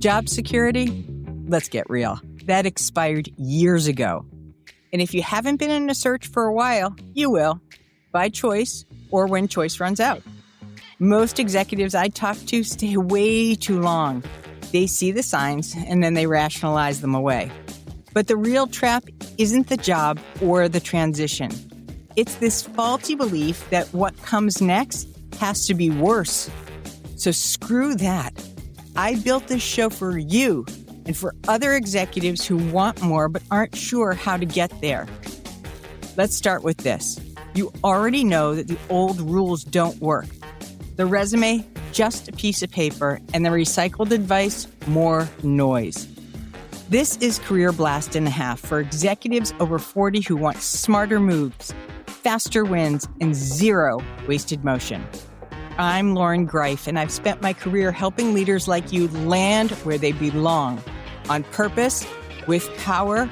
Job security? Let's get real. That expired years ago. And if you haven't been in a search for a while, you will, by choice or when choice runs out. Most executives I talk to stay way too long. They see the signs and then they rationalize them away. But the real trap isn't the job or the transition. It's this faulty belief that what comes next has to be worse. So screw that. I built this show for you and for other executives who want more but aren't sure how to get there. Let's start with this. You already know that the old rules don't work. The resume, just a piece of paper, and the recycled advice, more noise. This is Career Blast and a Half for executives over 40 who want smarter moves, faster wins, and zero wasted motion. I'm Lauren Greif, and I've spent my career helping leaders like you land where they belong, on purpose, with power,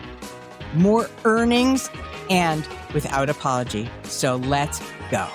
more earnings, and without apology. So let's go.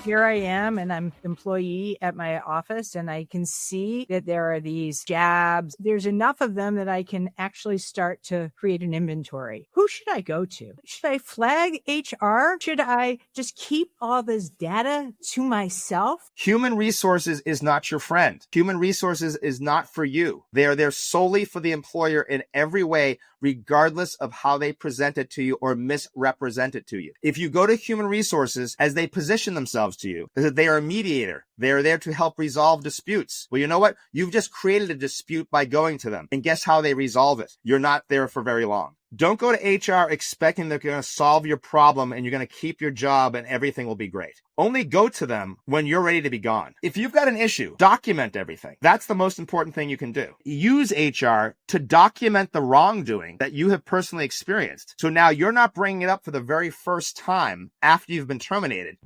Here I am, and I'm an employee at my office, and I can see that there are these jabs. There's enough of them that I can actually start to create an inventory. Who should I go to? Should I flag HR? Should I just keep all this data to myself? Human resources is not your friend. Human resources is not for you. They are there solely for the employer in every way, regardless of how they present it to you or misrepresent it to you. If you go to human resources as they position themselves to you, that they are a mediator, they are there to help resolve disputes. Well, you know what? You've just created a dispute by going to them. And guess how they resolve it? You're not there for very long. Don't go to HR expecting they're going to solve your problem and you're going to keep your job and everything will be great. Only go to them when you're ready to be gone. If you've got an issue, document everything. That's the most important thing you can do. Use HR to document the wrongdoing that you have personally experienced. So now you're not bringing it up for the very first time after you've been terminated.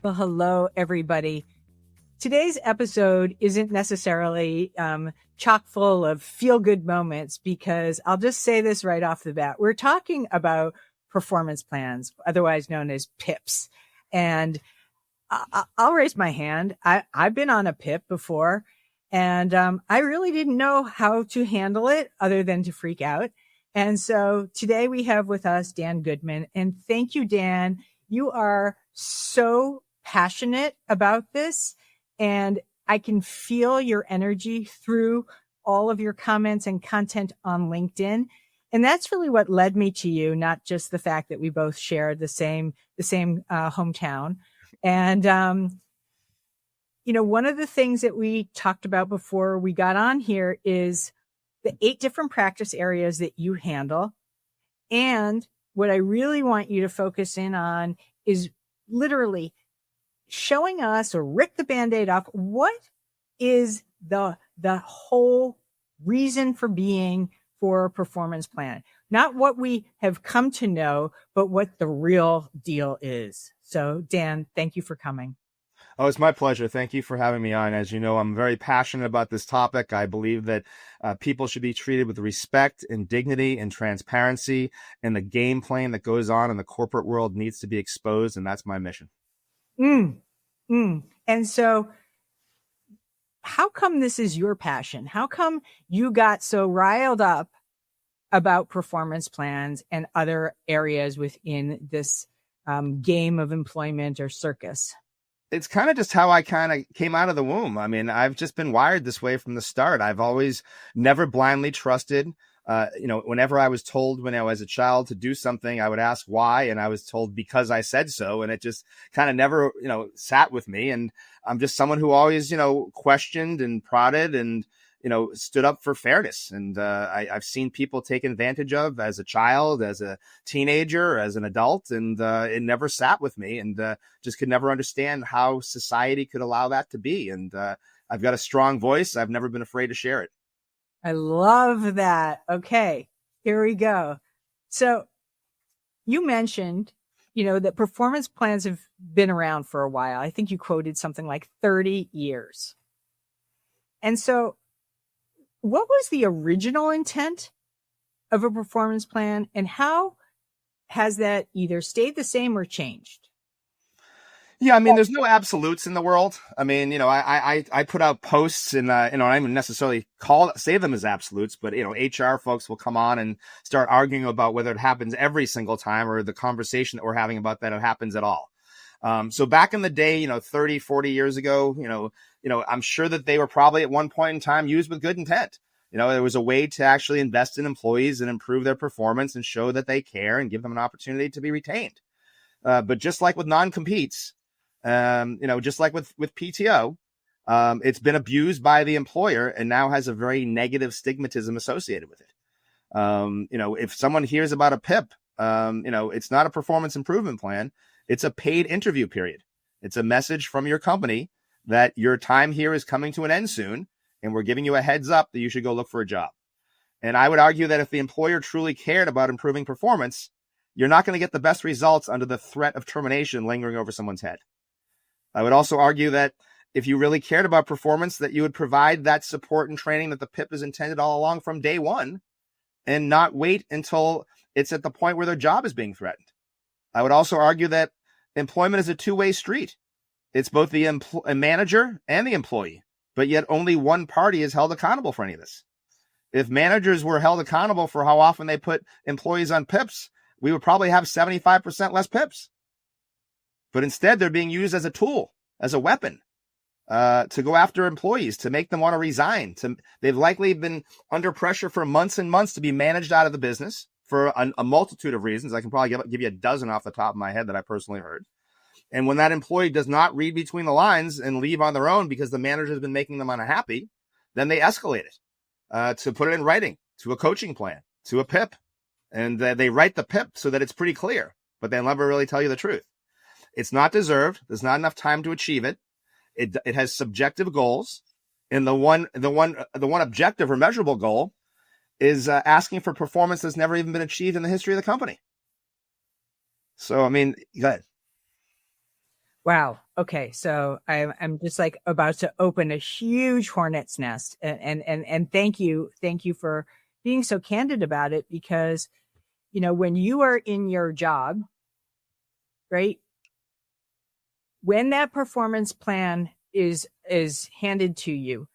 Well, hello, everybody. Today's episode isn't necessarily chock full of feel-good moments because I'll just say this right off the bat. We're talking about performance plans, otherwise known as PIPs. And I'll raise my hand. I've been on a PIP before, and I really didn't know how to handle it other than to freak out. And so today we have with us Dan Goodman. And thank you, Dan. You are so passionate about this, and I can feel your energy through all of your comments and content on LinkedIn. And that's really what led me to you, not just the fact that we both shared the same hometown. And, one of the things that we talked about before we got on here is the 8 different practice areas that you handle. And what I really want you to focus in on is literally showing us, or rip the Band-Aid off, what is the whole reason for being for a performance plan. Not what we have come to know, but what the real deal is. So, Dan, thank you for coming. Oh, it's my pleasure. Thank you for having me on. As you know, I'm very passionate about this topic. I believe that people should be treated with respect and dignity and transparency, and the game plan that goes on in the corporate world needs to be exposed, and that's my mission. And so how come this is your passion? How come you got so riled up about performance plans and other areas within this game of employment or circus? It's kind of just how I kind of came out of the womb. I mean, I've just been wired this way from the start. I've always never blindly trusted. Whenever I was told when I was a child to do something, I would ask why. And I was told because I said so. And it just kind of never, sat with me. And I'm just someone who always, questioned and prodded and, stood up for fairness. And I've seen people taken advantage of as a child, as a teenager, as an adult. And it never sat with me, and just could never understand how society could allow that to be. And I've got a strong voice. I've never been afraid to share it. I love that. Okay, here we go. So you mentioned, that performance plans have been around for a while. I think you quoted something like 30 years. And so what was the original intent of a performance plan, and how has that either stayed the same or changed? Yeah, I mean, there's no absolutes in the world. I mean, I put out posts and, I don't even necessarily say them as absolutes, but, HR folks will come on and start arguing about whether it happens every single time or the conversation that we're having about that it happens at all. So back in the day, 30, 40 years ago, I'm sure that they were probably at one point in time used with good intent. There was a way to actually invest in employees and improve their performance and show that they care and give them an opportunity to be retained. But just like with non-competes, just like with PTO, it's been abused by the employer and now has a very negative stigmatism associated with it. If someone hears about a PIP, it's not a performance improvement plan. It's a paid interview period. It's a message from your company that your time here is coming to an end soon, and we're giving you a heads up that you should go look for a job. And I would argue that if the employer truly cared about improving performance, you're not going to get the best results under the threat of termination lingering over someone's head. I would also argue that if you really cared about performance, that you would provide that support and training that the PIP is intended all along from day one and not wait until it's at the point where their job is being threatened. I would also argue that employment is a two-way street. It's both the manager and the employee, but yet only one party is held accountable for any of this. If managers were held accountable for how often they put employees on PIPs, we would probably have 75% less PIPs. But instead, they're being used as a tool, as a weapon, to go after employees, to make them want to resign. They've likely been under pressure for months and months to be managed out of the business for a multitude of reasons. I can probably give you a dozen off the top of my head that I personally heard. And when that employee does not read between the lines and leave on their own because the manager has been making them unhappy, then they escalate it to put it in writing, to a coaching plan, to a PIP. And they write the PIP so that it's pretty clear, but they'll never really tell you the truth. It's not deserved. There's not enough time to achieve it. It has subjective goals. And the one objective or measurable goal is asking for performance that's never even been achieved in the history of the company. So, I mean, go ahead. Wow. Okay. So I'm just like about to open a huge hornet's nest, and thank you for being so candid about it, because, when you are in your job, right? When that performance plan is handed to you,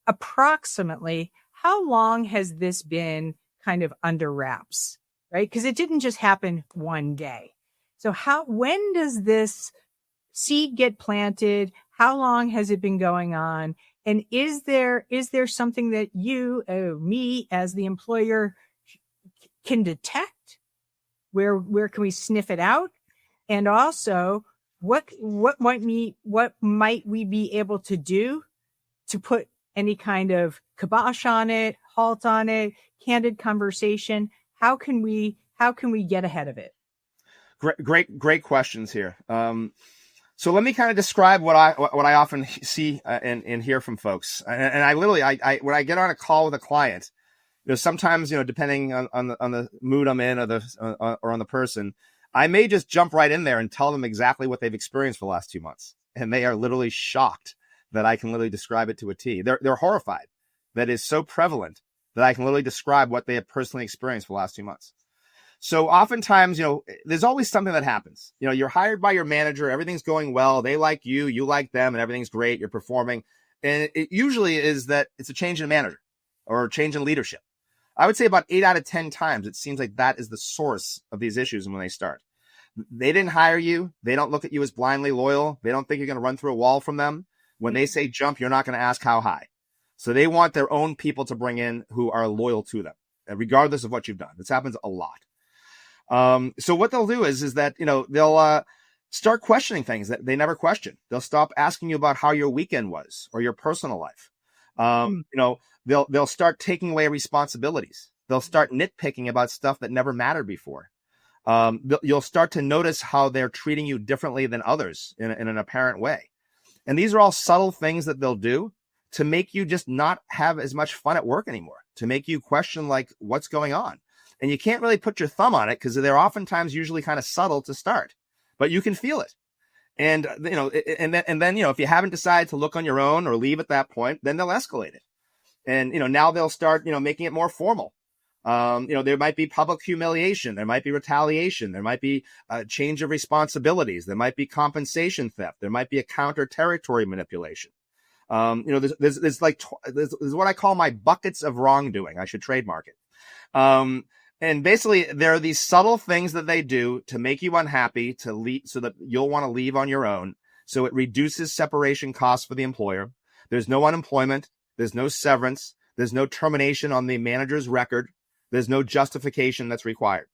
approximately how long has this been kind of under wraps, right? Because it didn't just happen one day. So when does this seed get planted? How long has it been going on? And is there something that me as the employer can detect? Where can we sniff it out? And also, what might we be able to do to put any kind of kibosh on it, halt on it, candid conversation? How can we get ahead of it? Great questions here. So let me kind of describe what I often see and hear from folks. And I literally, when I get on a call with a client, sometimes, depending on the mood I'm in or on the person, I may just jump right in there and tell them exactly what they've experienced for the last 2 months. And they are literally shocked that I can literally describe it to a T. They're horrified that is so prevalent that I can literally describe what they have personally experienced for the last 2 months. So oftentimes, there's always something that happens. You're hired by your manager, everything's going well, they like you, you like them, and everything's great, you're performing. And it usually is that it's a change in manager or a change in leadership. I would say about 8 out of 10 times, it seems like that is the source of these issues when they start. They didn't hire you. They don't look at you as blindly loyal. They don't think you're going to run through a wall from them. When they say jump, you're not going to ask how high. So they want their own people to bring in who are loyal to them, regardless of what you've done. This happens a lot. So what they'll do is that, they'll start questioning things that they never questioned. They'll stop asking you about how your weekend was or your personal life. They'll start taking away responsibilities. They'll start nitpicking about stuff that never mattered before. You'll start to notice how they're treating you differently than others in an apparent way. And these are all subtle things that they'll do to make you just not have as much fun at work anymore, to make you question like what's going on. And you can't really put your thumb on it because they're oftentimes usually kind of subtle to start, but you can feel it. And, and then, if you haven't decided to look on your own or leave at that point, then they'll escalate it. And, now they'll start, making it more formal. There might be public humiliation. There might be retaliation. There might be a change of responsibilities. There might be compensation theft. There might be a counter territory manipulation. There's what I call my buckets of wrongdoing. I should trademark it. And basically there are these subtle things that they do to make you unhappy, to leave, so that you'll want to leave on your own. So it reduces separation costs for the employer. There's no unemployment. There's no severance. There's no termination on the manager's record. There's no justification that's required.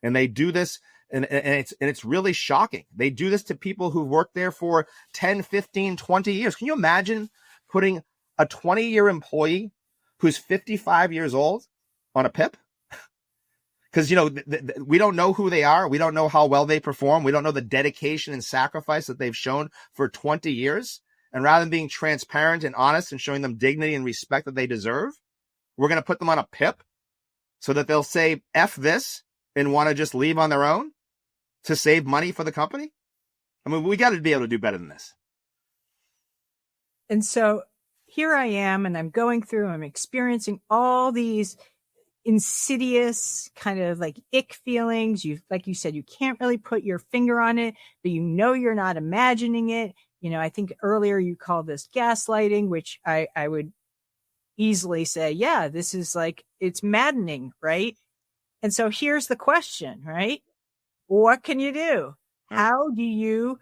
And they do this, and it's really shocking. They do this to people who've worked there for 10, 15, 20 years. Can you imagine putting a 20-year employee who's 55 years old on a PIP? Because, we don't know who they are. We don't know how well they perform. We don't know the dedication and sacrifice that they've shown for 20 years. And rather than being transparent and honest and showing them dignity and respect that they deserve, we're going to put them on a PIP so that they'll say F this and want to just leave on their own to save money for the company. I mean, we got to be able to do better than this. And so here I am, and I'm experiencing all these insidious kind of like ick feelings. Like you said, you can't really put your finger on it, but you're not imagining it. I think earlier you called this gaslighting, which I would easily say, yeah, this is like, it's maddening, right? And so here's the question, right? What can you do? How do you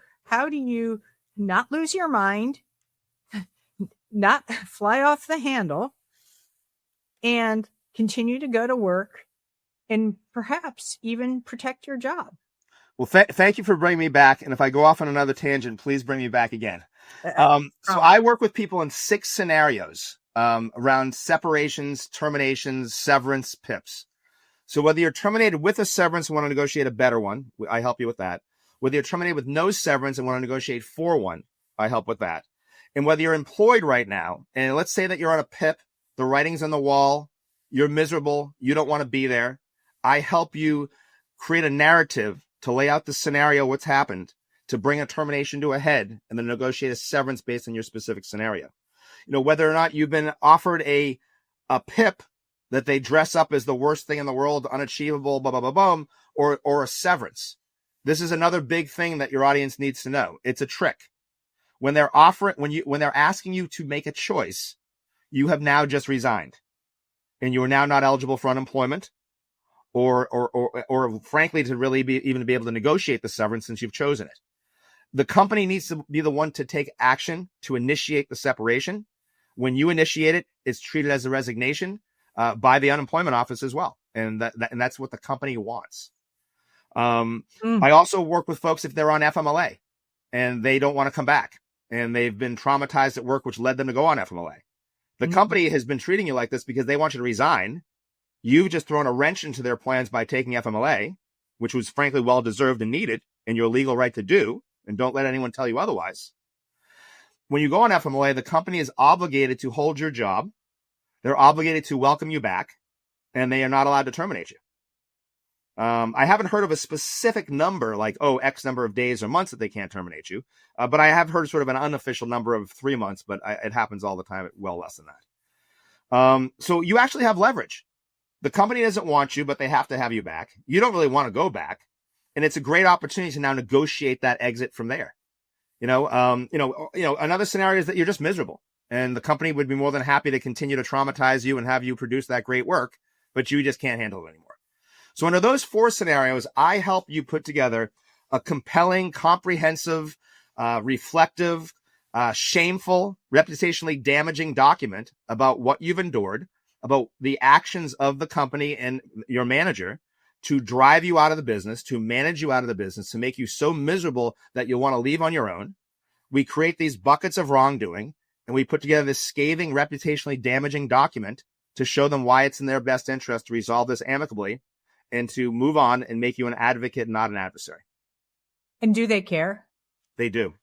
not lose your mind, not fly off the handle, and continue to go to work and perhaps even protect your job? Well, thank you for bringing me back. And if I go off on another tangent, please bring me back again. So I work with people in 6 scenarios around separations, terminations, severance, PIPs. So whether you're terminated with a severance and want to negotiate a better one, I help you with that. Whether you're terminated with no severance and want to negotiate for one, I help with that. And whether you're employed right now, and let's say that you're on a PIP, the writing's on the wall, you're miserable, you don't want to be there, I help you create a narrative to lay out the scenario, what's happened, to bring a termination to a head, and then negotiate a severance based on your specific scenario. Whether or not you've been offered a PIP that they dress up as the worst thing in the world, unachievable, blah, blah, blah, blah, or a severance. This is another big thing that your audience needs to know. It's a trick. When they're asking you to make a choice, you have now just resigned, and you are now not eligible for unemployment, or frankly, to really even be able to negotiate the severance since you've chosen it. The company needs to be the one to take action to initiate the separation. When you initiate it, it's treated as a resignation by the unemployment office as well, and that's what the company wants. I also work with folks if they're on FMLA and they don't want to come back, and they've been traumatized at work, which led them to go on FMLA. The company has been treating you like this because they want you to resign. You've just thrown a wrench into their plans by taking FMLA, which was frankly well-deserved and needed, and your legal right to do, and don't let anyone tell you otherwise. When you go on FMLA, the company is obligated to hold your job. They're obligated to welcome you back, and they are not allowed to terminate you. I haven't heard of a specific number like, X number of days or months that they can't terminate you. But I have heard sort of an unofficial number of 3 months, but it happens all the time, well less than that. So you actually have leverage. The company doesn't want you, but they have to have you back. You don't really want to go back. And it's a great opportunity to now negotiate that exit from there. Another scenario is that you're just miserable, and the company would be more than happy to continue to traumatize you and have you produce that great work, but you just can't handle it anymore. So under those 4 scenarios, I help you put together a compelling, comprehensive, reflective, shameful, reputationally damaging document about what you've endured, about the actions of the company and your manager to drive you out of the business, to manage you out of the business, to make you so miserable that you'll want to leave on your own. We create these buckets of wrongdoing, and we put together this scathing, reputationally damaging document to show them why it's in their best interest to resolve this amicably and to move on and make you an advocate, not an adversary. And do they care? They do.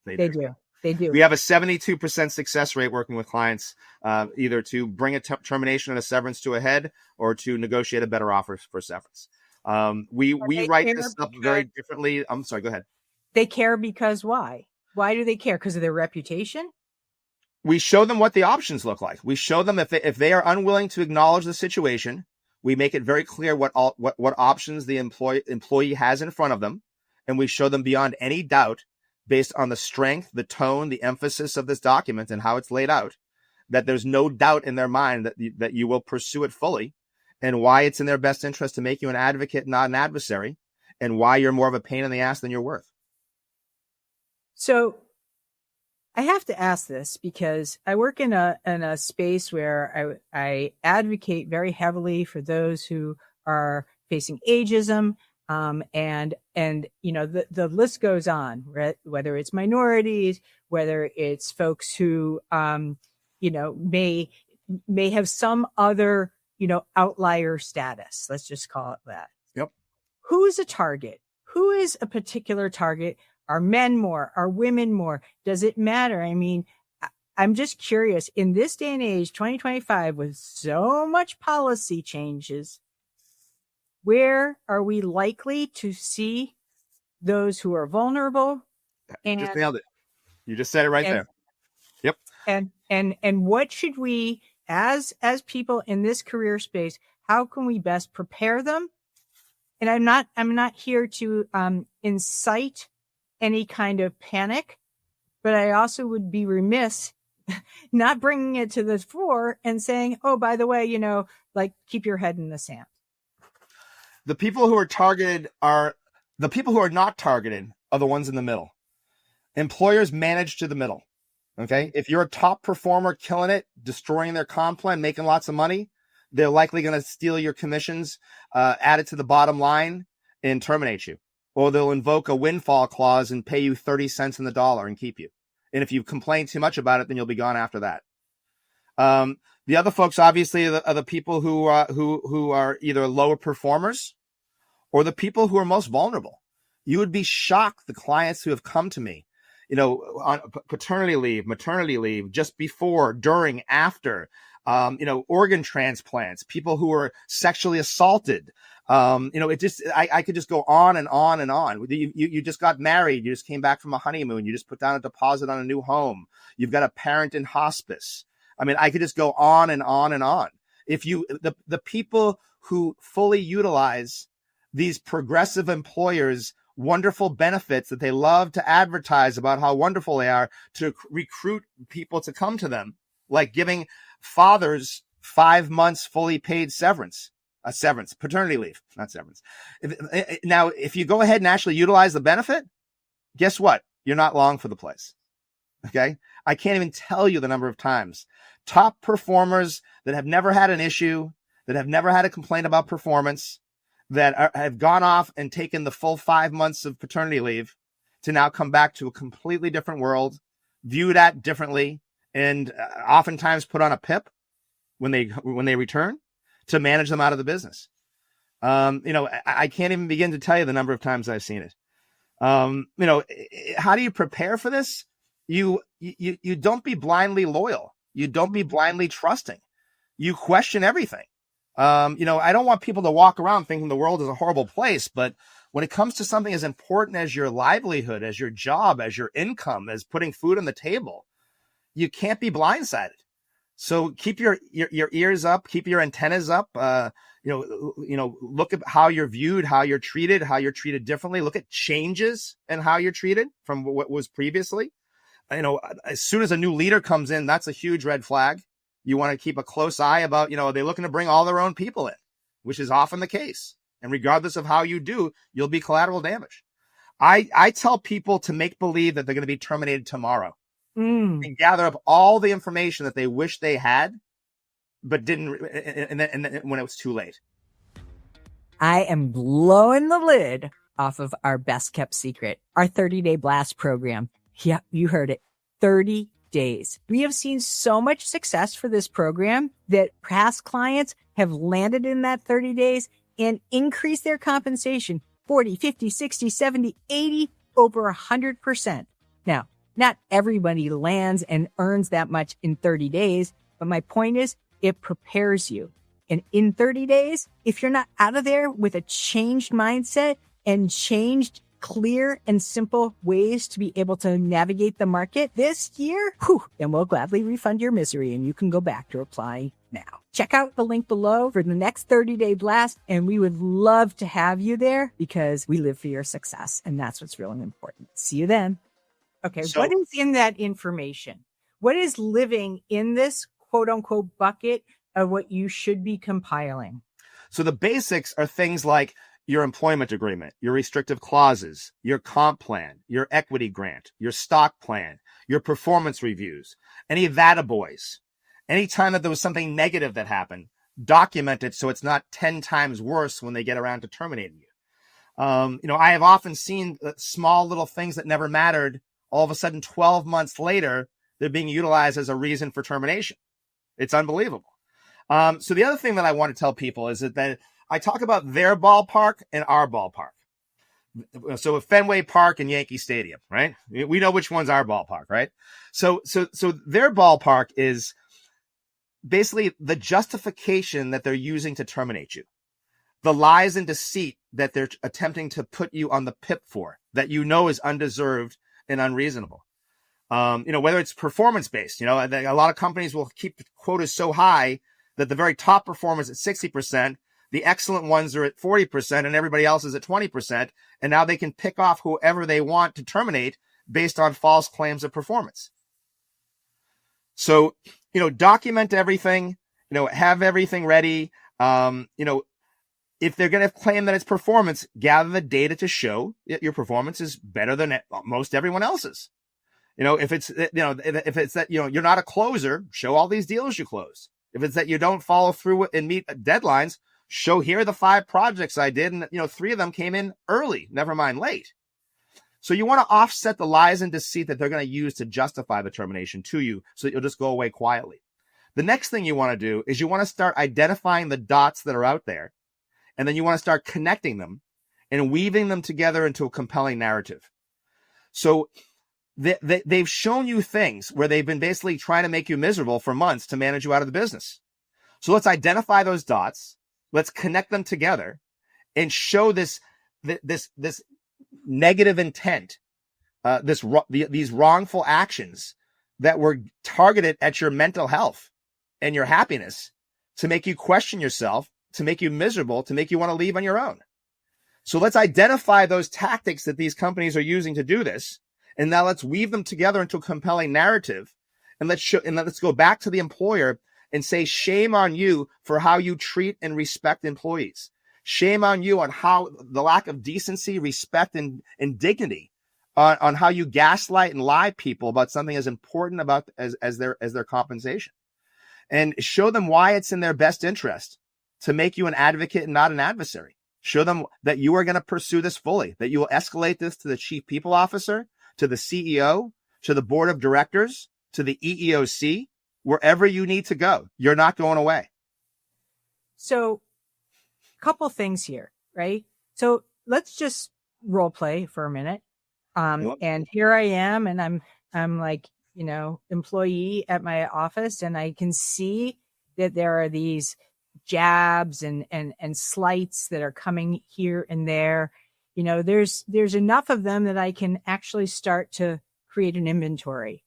They do. We have a 72% success rate working with clients, either to bring a termination and a severance to a head or to negotiate a better offer for severance. We write this up very differently. I'm sorry, go ahead. They care because why? Why do they care? Because of their reputation? We show them what the options look like. We show them if they are unwilling to acknowledge the situation, We make it very clear what options the employee has in front of them, and we show them beyond any doubt, based on the strength, the tone, the emphasis of this document and how it's laid out, that there's no doubt in their mind that you will pursue it fully, and why it's in their best interest to make you an advocate, not an adversary, and why you're more of a pain in the ass than you're worth. So I have to ask this because I work in a space where I advocate very heavily for those who are facing ageism, and the list goes on, right? Whether it's minorities, whether it's folks who may have some other outlier status. Let's just call it that. Yep. Who's a target? Who is a particular target? Are men more? Are women more? Does it matter? I mean, I'm just curious. In this day and age, 2025, with so much policy changes, where are we likely to see those who are vulnerable? You just nailed it. You just said it right there. Yep. And what should we, as people in this career space, how can we best prepare them? And I'm not here to incite any kind of panic, but I also would be remiss not bringing it to the fore and saying, oh, by the way, keep your head in the sand. The people who are targeted are the people who are not targeted are the ones in the middle. Employers manage to the middle. Okay. If you're a top performer, killing it, destroying their comp plan, making lots of money, they're likely going to steal your commissions, add it to the bottom line, and terminate you. Or they'll invoke a windfall clause and pay you 30 cents in the dollar and keep you. And if you complain too much about it, then you'll be gone after that. The other folks, obviously, are the people who are either lower performers or the people who are most vulnerable. You would be shocked, the clients who have come to me, on paternity leave, maternity leave, just before, during, after, organ transplants, people who are sexually assaulted. I could just go on and on and on. You just got married. You just came back from a honeymoon. You just put down a deposit on a new home. You've got a parent in hospice. I mean, I could just go on and on and on. The people who fully utilize these progressive employers' wonderful benefits that they love to advertise about how wonderful they are to recruit people to come to them, like giving fathers 5 months fully paid severance, paternity leave, not severance. Now, if you go ahead and actually utilize the benefit, guess what? You're not long for the place. Okay. I can't even tell you the number of times top performers that have never had an issue, that have never had a complaint about performance, that have gone off and taken the full 5 months of paternity leave to now come back to a completely different world, viewed at differently, and oftentimes put on a PIP when they return to manage them out of the business. I can't even begin to tell you the number of times I've seen it. How do you prepare for this? You don't be blindly loyal. You don't be blindly trusting. You question everything. I don't want people to walk around thinking the world is a horrible place, but when it comes to something as important as your livelihood, as your job, as your income, as putting food on the table, you can't be blindsided. So keep your ears up, keep your antennas up. Look at how you're viewed, how you're treated differently. Look at changes in how you're treated from what was previously. As soon as a new leader comes in, that's a huge red flag. You want to keep a close eye about, are they looking to bring all their own people in, which is often the case. And regardless of how you do, you'll be collateral damage. I tell people to make believe that they're going to be terminated tomorrow and gather up all the information that they wish they had, but didn't. And then when it was too late. I am blowing the lid off of our best kept secret, our 30-day blast program. Yeah, you heard it. 30 days. We have seen so much success for this program that past clients have landed in that 30 days and increased their compensation 40, 50, 60, 70, 80, over 100%. Now, not everybody lands and earns that much in 30 days, but my point is it prepares you. And in 30 days, if you're not out of there with a changed mindset and changed clear and simple ways to be able to navigate the market this year, then we'll gladly refund your misery and you can go back to applying now. Check out the link below for the next 30-day blast, and we would love to have you there because we live for your success, and that's what's really important. See you then. Okay, so, what is in that information? What is living in this quote-unquote bucket of what you should be compiling? So the basics are things like your employment agreement, your restrictive clauses, your comp plan, your equity grant, your stock plan, your performance reviews, any attaboys. Anytime that there was something negative that happened, document it so it's not 10 times worse when they get around to terminating you. I have often seen small little things that never mattered. All of a sudden, 12 months later, they're being utilized as a reason for termination. It's unbelievable. So the other thing that I want to tell people is that I talk about their ballpark and our ballpark. So Fenway Park and Yankee Stadium, right? We know which one's our ballpark, right? So their ballpark is basically the justification that they're using to terminate you. The lies and deceit that they're attempting to put you on the pip for, that you know is undeserved and unreasonable. Whether it's performance-based, a lot of companies will keep the quotas so high that the very top performers at 60%, the excellent ones are at 40%, and everybody else is at 20%. And now they can pick off whoever they want to terminate based on false claims of performance. So, document everything, have everything ready. If they're going to claim that it's performance, gather the data to show that your performance is better than most everyone else's. If it's that, you're not a closer, show all these deals you closed. If it's that you don't follow through and meet deadlines, show here are the 5 projects I did. And, 3 of them came in early, never mind late. So you want to offset the lies and deceit that they're going to use to justify the termination to you so that you'll just go away quietly. The next thing you want to do is you want to start identifying the dots that are out there. And then you want to start connecting them and weaving them together into a compelling narrative. So they've shown you things where they've been basically trying to make you miserable for months to manage you out of the business. So let's identify those dots. Let's connect them together and show this negative intent, these wrongful actions that were targeted at your mental health and your happiness to make you question yourself, to make you miserable, to make you want to leave on your own. So let's identify those tactics that these companies are using to do this. And now let's weave them together into a compelling narrative. And let's go back to the employer and say, shame on you for how you treat and respect employees. Shame on you on how the lack of decency, respect, and dignity on how you gaslight and lie people about something as important about as their compensation. And show them why it's in their best interest to make you an advocate and not an adversary. Show them that you are going to pursue this fully, that you will escalate this to the chief people officer, to the CEO, to the board of directors, to the EEOC, wherever you need to go. You're not going away. So, couple things here, right? So let's just role play for a minute. And here I am, and I'm like, employee at my office, and I can see that there are these jabs and slights that are coming here and there. There's enough of them that I can actually start to create an inventory.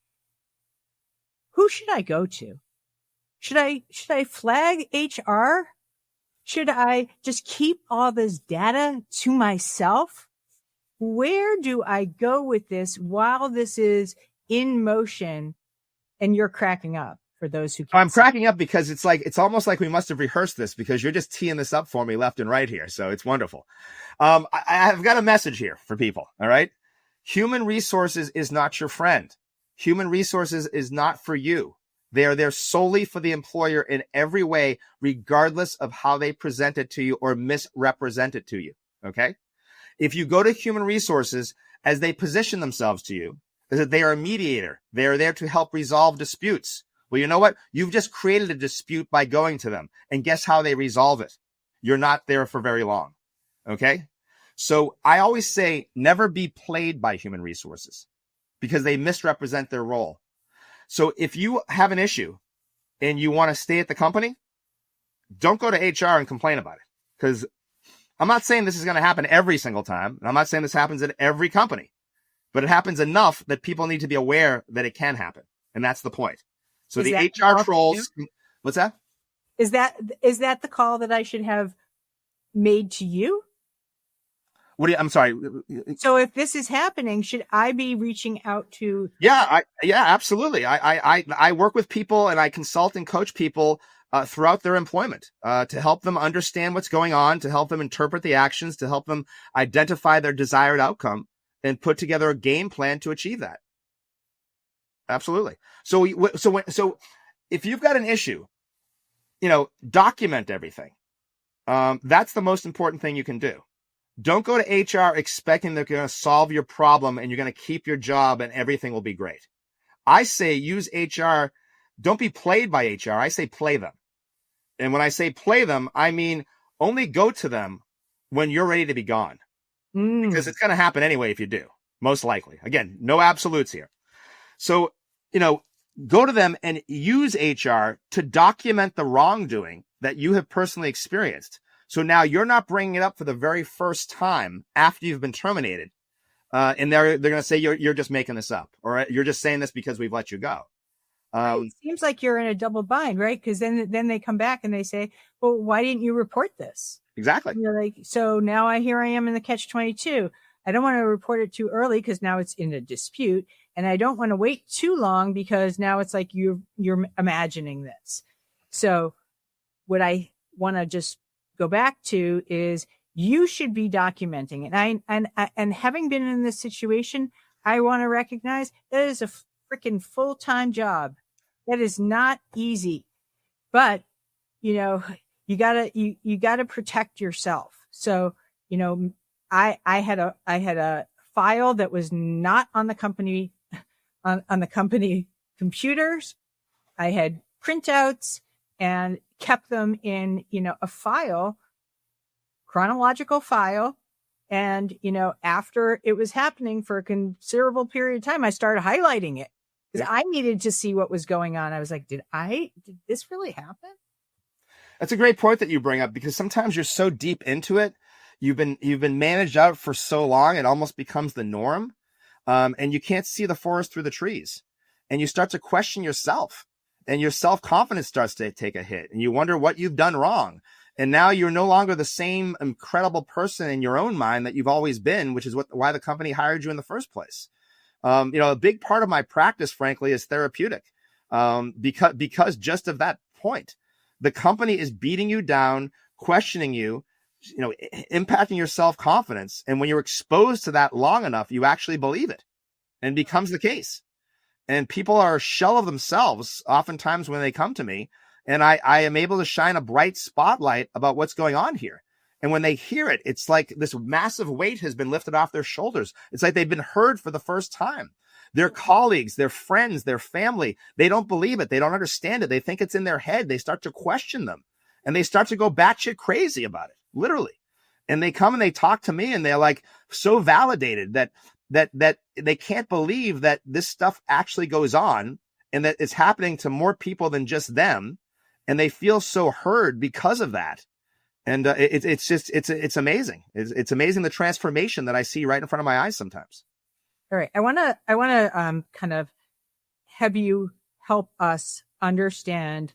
Who should I go to? Should I flag HR? Should I just keep all this data to myself? Where do I go with this while this is in motion? And you're cracking up for those who can't. I'm cracking up because it's almost like we must have rehearsed this because you're just teeing this up for me left and right here. So it's wonderful. I've got a message here for people. All right. Human resources is not your friend. Human resources is not for you. They are there solely for the employer in every way, regardless of how they present it to you or misrepresent it to you. Okay. If you go to human resources as they position themselves to you, is that they are a mediator. They are there to help resolve disputes. Well, you know what? You've just created a dispute by going to them. And guess how they resolve it? You're not there for very long. Okay. So I always say never be played by human resources because they misrepresent their role. So if you have an issue and you want to stay at the company, don't go to HR and complain about it because I'm not saying this is going to happen every single time. And I'm not saying this happens at every company, but it happens enough that people need to be aware that it can happen. And that's the point. So the HR trolls, what's that? Is that the call that I should have made to you? I'm sorry. So if this is happening, should I be reaching out to? Yeah, absolutely. I work with people and I consult and coach people throughout their employment to help them understand what's going on, to help them interpret the actions, to help them identify their desired outcome and put together a game plan to achieve that. Absolutely. So if you've got an issue, document everything. That's the most important thing you can do. Don't go to HR expecting they're going to solve your problem and you're going to keep your job and everything will be great. I say use HR. Don't be played by HR. I say play them. And when I say play them, I mean only go to them when you're ready to be gone. Because it's going to happen anyway if you do, most likely. Again, no absolutes here. So, go to them and use HR to document the wrongdoing that you have personally experienced. So now you're not bringing it up for the very first time after you've been terminated. And they're going to say you're just making this up, or you're just saying this because we've let you go. It seems like you're in a double bind, right? Because then they come back and they say, well, why didn't you report this? Exactly. And you're like, so now I am in the catch-22. I don't want to report it too early because now it's in a dispute. And I don't want to wait too long because now it's like you're imagining this. So what I want to just go back to is you should be documenting it. And having been in this situation, I want to recognize that is a freaking full-time job. That is not easy, but you gotta protect yourself. So, I had a file that was not on the company, on the company computers. I had printouts and kept them in, a file, chronological file. And, after it was happening for a considerable period of time, I started highlighting it because I needed to see what was going on. I was like, did this really happen? That's a great point that you bring up, because sometimes you're so deep into it. You've been managed out for so long, it almost becomes the norm. And you can't see the forest through the trees, and you start to question yourself, and your self-confidence starts to take a hit, and you wonder what you've done wrong. And now you're no longer the same incredible person in your own mind that you've always been, which is why the company hired you in the first place. A big part of my practice, frankly, is therapeutic, because just of that point. The company is beating you down, questioning you, impacting your self-confidence. And when you're exposed to that long enough, you actually believe it and becomes the case. And people are a shell of themselves oftentimes when they come to me, and I am able to shine a bright spotlight about what's going on here. And when they hear it, it's like this massive weight has been lifted off their shoulders. It's like they've been heard for the first time. Their colleagues, their friends, their family, they don't believe it. They don't understand it. They think it's in their head. They start to question them, and they start to go batshit crazy about it, literally. And they come and they talk to me, and they're like so validated that they can't believe that this stuff actually goes on and that it's happening to more people than just them. And they feel so heard because of that. And it's amazing. It's amazing the transformation that I see right in front of my eyes sometimes. All right. I want to kind of have you help us understand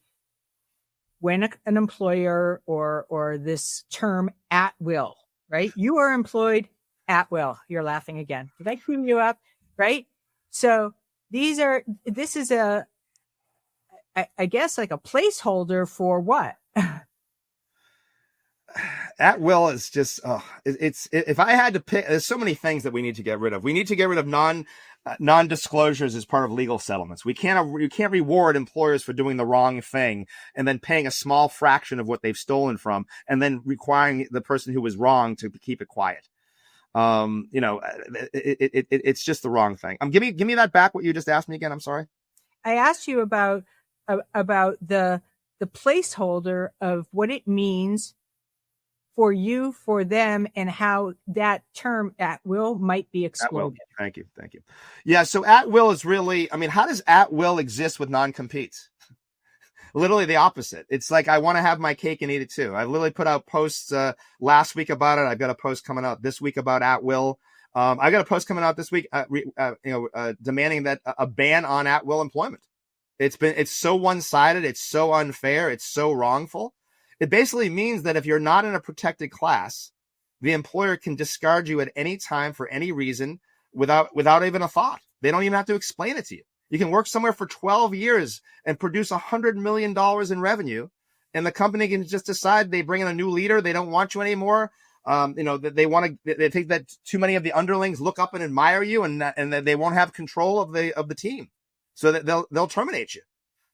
when an employer or this term at will, right? You are employed at will. You're laughing again. Did I clean you up? Right? So this is I guess like a placeholder for what? At will is just, if I had to pick, there's so many things that we need to get rid of. We need to get rid of non-disclosures as part of legal settlements. You can't reward employers for doing the wrong thing and then paying a small fraction of what they've stolen from, and then requiring the person who was wrong to keep it quiet. It's just the wrong thing. Give me that back. What you just asked me again. I'm sorry. I asked you about the placeholder of what it means for you, for them, and how that term at will might be excluded. Thank you. Yeah. So at will is really, how does at will exist with non-competes? literally the opposite. It's like, I want to have my cake and eat it too. I literally put out posts last week about it. I've got a post coming out this week about at will. I got a post coming out this week, demanding that a ban on at will employment. It's so one-sided. It's so unfair. It's so wrongful. It basically means that if you're not in a protected class, the employer can discard you at any time for any reason without even a thought. They don't even have to explain it to you. You can work somewhere for 12 years and produce $100 million in revenue, and the company can just decide they bring in a new leader. They don't want you anymore. They think that too many of the underlings look up and admire you, and that they won't have control of the team, so that they'll terminate you.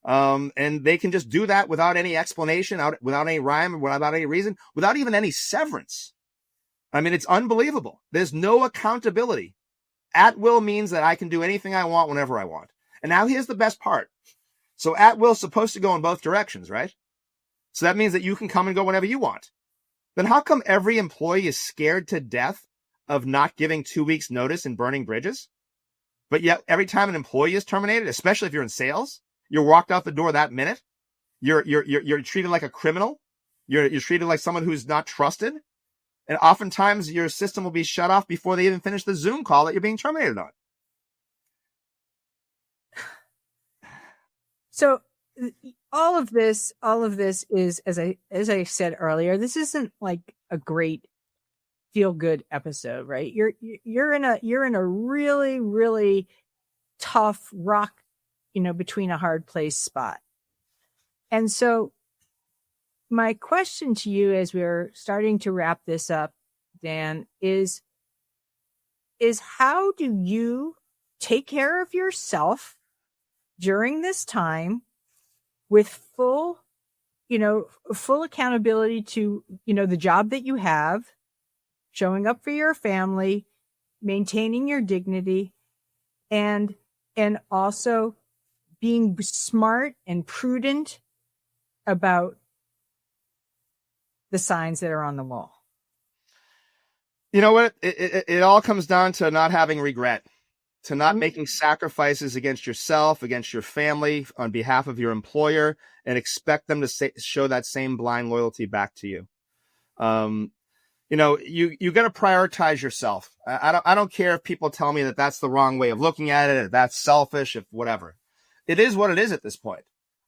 And they can just do that without any explanation, without any rhyme, without any reason, without even any severance. I mean, it's unbelievable. There's no accountability. At will means that I can do anything I want whenever I want. And now here's the best part. So at will is supposed to go in both directions, right? So that means that you can come and go whenever you want. Then how come every employee is scared to death of not giving 2 weeks notice and burning bridges? But yet every time an employee is terminated, especially if you're in sales, you're walked out the door that minute. You're treated like a criminal. You're treated like someone who's not trusted. And oftentimes your system will be shut off before they even finish the Zoom call that you're being terminated on. So all of this is, as I said earlier, this isn't like a great feel good episode, right? You're in a really, really tough rock, between a hard place spot. And so my question to you as we're starting to wrap this up, Dan, is how do you take care of yourself during this time with full accountability to, the job that you have, showing up for your family, maintaining your dignity, and also being smart and prudent about the signs that are on the wall? You know what? It all comes down to not having regret, to not making sacrifices against yourself, against your family, on behalf of your employer, and expect them to show that same blind loyalty back to you. You got to prioritize yourself. I don't care if people tell me that that's the wrong way of looking at it, if that's selfish, if whatever. It is what it is at this point.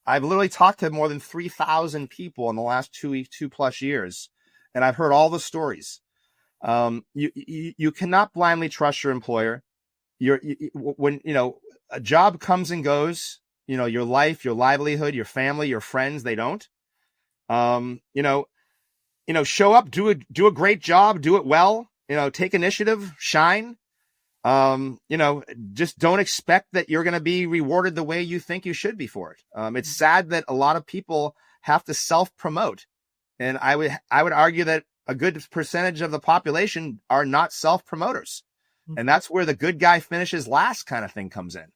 I've literally talked to more than 3,000 people in the last 2+ years, and I've heard all the stories. You cannot blindly trust your employer. When a job comes and goes, your life, your livelihood, your family, your friends, they don't. Show up, do a great job, do it well. Take initiative, shine. Just don't expect that you're going to be rewarded the way you think you should be for it. It's sad that a lot of people have to self-promote. And I would argue that a good percentage of the population are not self-promoters. And that's where the good guy finishes last kind of thing comes in.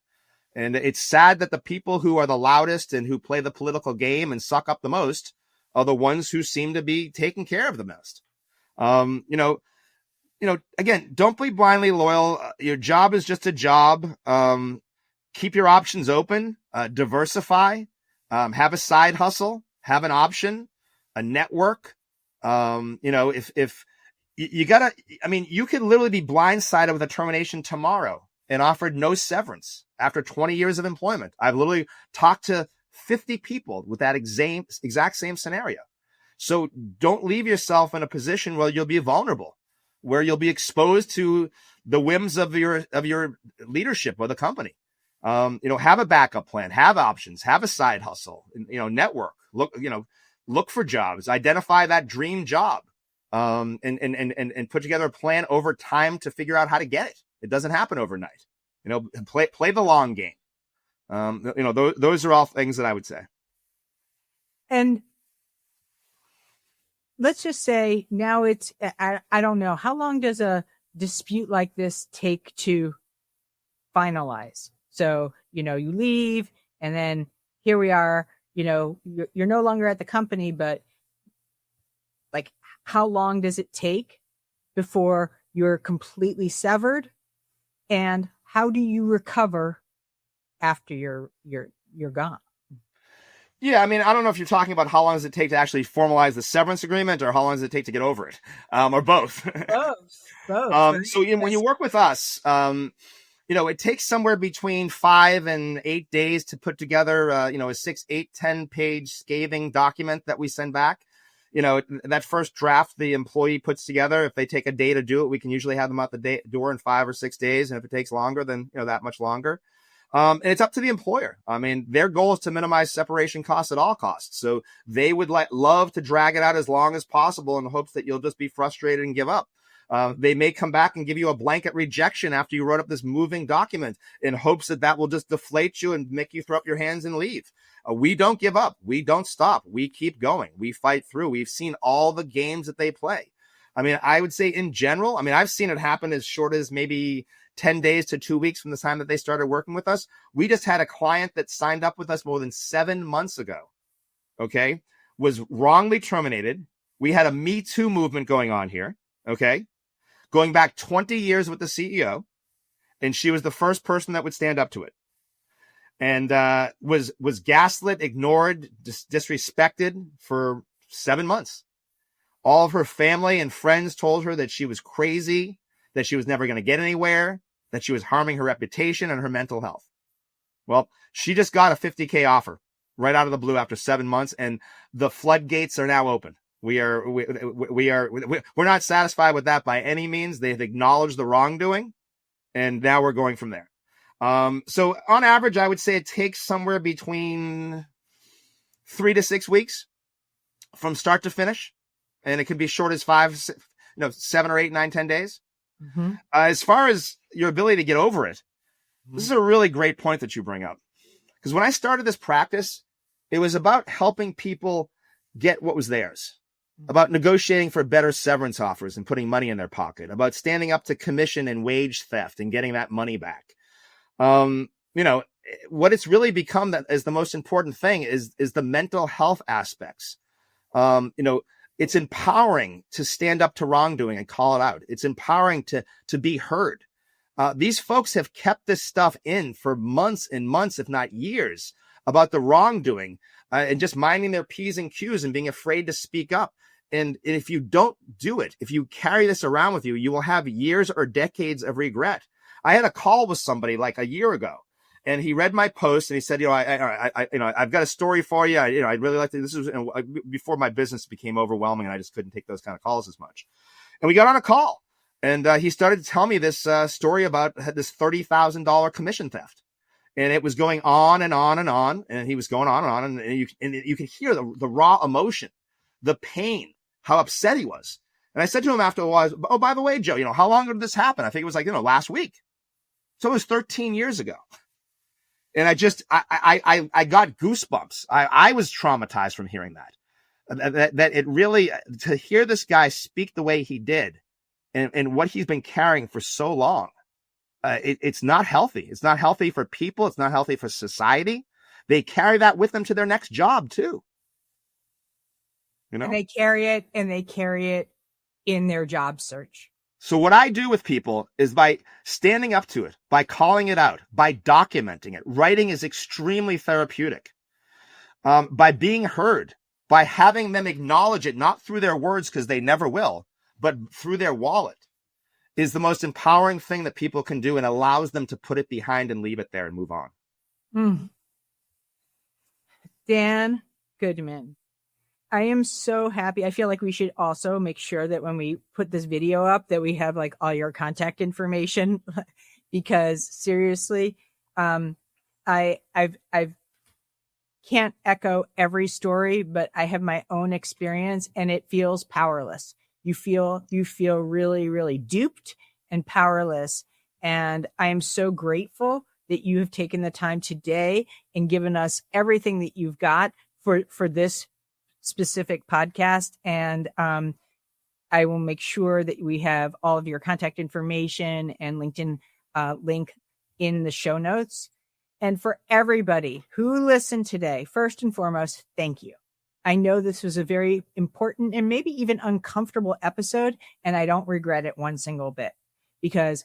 And it's sad that the people who are the loudest and who play the political game and suck up the most are the ones who seem to be taking care of the most. Again, don't be blindly loyal. Your job is just a job. Keep your options open, diversify, have a side hustle, have an option, a network. If you gotta, you could literally be blindsided with a termination tomorrow and offered no severance after 20 years of employment. I've literally talked to 50 people with that exact same scenario. So don't leave yourself in a position where you'll be vulnerable, where you'll be exposed to the whims of your leadership or the company. Have a backup plan, have options, have a side hustle, network, look for jobs, identify that dream job, and put together a plan over time to figure out how to get it. It doesn't happen overnight. Play the long game. Those are all things that I would say. And let's just say now it's, I don't know, how long does a dispute like this take to finalize? So, you leave, and then here we are, you're no longer at the company, but like, how long does it take before you're completely severed? And how do you recover after you're gone? Yeah, I mean, I don't know if you're talking about how long does it take to actually formalize the severance agreement or how long does it take to get over it, or both. Both. Right? So when you work with us, it takes somewhere between 5 and 8 days to put together, a 6, 8, 10-page scathing document that we send back. That first draft the employee puts together, if they take a day to do it, we can usually have them out the door in 5 or 6 days. And if it takes longer, then, that much longer. And it's up to the employer. I mean, their goal is to minimize separation costs at all costs. So they would love to drag it out as long as possible in the hopes that you'll just be frustrated and give up. They may come back and give you a blanket rejection after you wrote up this moving document in hopes that will just deflate you and make you throw up your hands and leave. We don't give up. We don't stop. We keep going. We fight through. We've seen all the games that they play. I mean, I would say in general, I've seen it happen as short as maybe 10 days to 2 weeks from the time that they started working with us. We just had a client that signed up with us more than 7 months ago, okay, was wrongly terminated. We had a Me Too movement going on here, okay, going back 20 years with the CEO, and she was the first person that would stand up to it. And was gaslit, ignored, disrespected for 7 months. All of her family and friends told her that she was crazy, that she was never going to get anywhere, that she was harming her reputation and her mental health. Well, she just got a $50K offer right out of the blue after 7 months, and the floodgates are now open. We're not satisfied with that by any means. They've acknowledged the wrongdoing, and now we're going from there. So on average, I would say it takes somewhere between 3 to 6 weeks from start to finish, and it can be short as 7 or 8, 9, 10 days. Mm-hmm. As far as your ability to get over it, this is a really great point that you bring up. Because when I started this practice, it was about helping people get what was theirs, about negotiating for better severance offers and putting money in their pocket, about standing up to commission and wage theft and getting that money back. What it's really become that is the most important thing is the mental health aspects. It's empowering to stand up to wrongdoing and call it out. It's empowering to be heard. These folks have kept this stuff in for months and months, if not years, about the wrongdoing and just minding their P's and Q's and being afraid to speak up. And if you don't do it, if you carry this around with you, you will have years or decades of regret. I had a call with somebody like a year ago, and he read my post and he said, I've got a story for you. I'd really like to, this was before my business became overwhelming and I just couldn't take those kind of calls as much. And we got on a call, and he started to tell me this story about this $30,000 commission theft. And it was going on and on and on. And he was going on and on. And you can hear the raw emotion, the pain, how upset he was. And I said to him after a while, oh, by the way, Joe, how long did this happen? I think it was last week. So it was 13 years ago. And I got goosebumps. I was traumatized from hearing that it really, to hear this guy speak the way he did and what he's been carrying for so long, it's not healthy. It's not healthy for people. It's not healthy for society. They carry that with them to their next job too. And they carry it in their job search. So what I do with people is by standing up to it, by calling it out, by documenting it. Writing is extremely therapeutic. By being heard, by having them acknowledge it, not through their words, because they never will, but through their wallet, is the most empowering thing that people can do and allows them to put it behind and leave it there and move on. Dan Goodman, I am so happy. I feel like we should also make sure that when we put this video up that we have all your contact information, because seriously, I've can't echo every story, but I have my own experience and it feels powerless. You feel really, really duped and powerless. And I am so grateful that you have taken the time today and given us everything that you've got for this specific podcast. And I will make sure that we have all of your contact information and LinkedIn link in the show notes. And for everybody who listened today, first and foremost, thank you. I know this was a very important and maybe even uncomfortable episode, and I don't regret it one single bit, because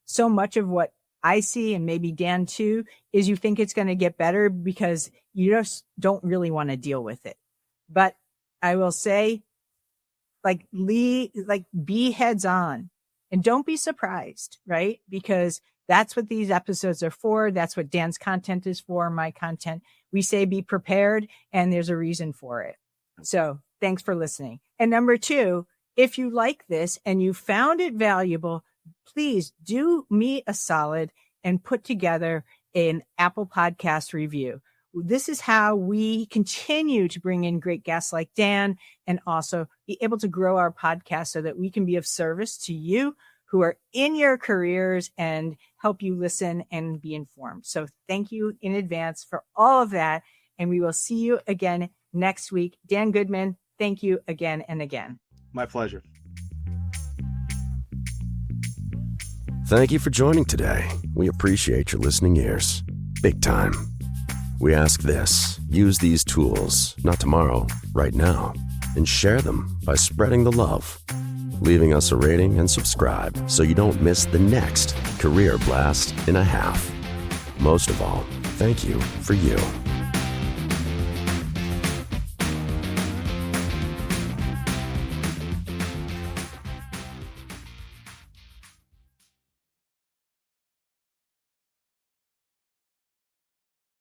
so much of what I see, and maybe Dan too, is you think it's going to get better because you just don't really want to deal with it. But I will say, be heads on and don't be surprised, right? Because that's what these episodes are for. That's what Dan's content is for, my content. We say be prepared, and there's a reason for it. So thanks for listening. And number 2, if you like this and you found it valuable, please do me a solid and put together an Apple Podcast review. This is how we continue to bring in great guests like Dan and also be able to grow our podcast so that we can be of service to you who are in your careers and help you listen and be informed. So thank you in advance for all of that. And we will see you again next week. Dan Goodman, thank you again and again. My pleasure. Thank you for joining today. We appreciate your listening ears. Big time. We ask this: use these tools, not tomorrow, right now, and share them by spreading the love, leaving us a rating and subscribe so you don't miss the next Career Blast in a Half. Most of all, thank you for you.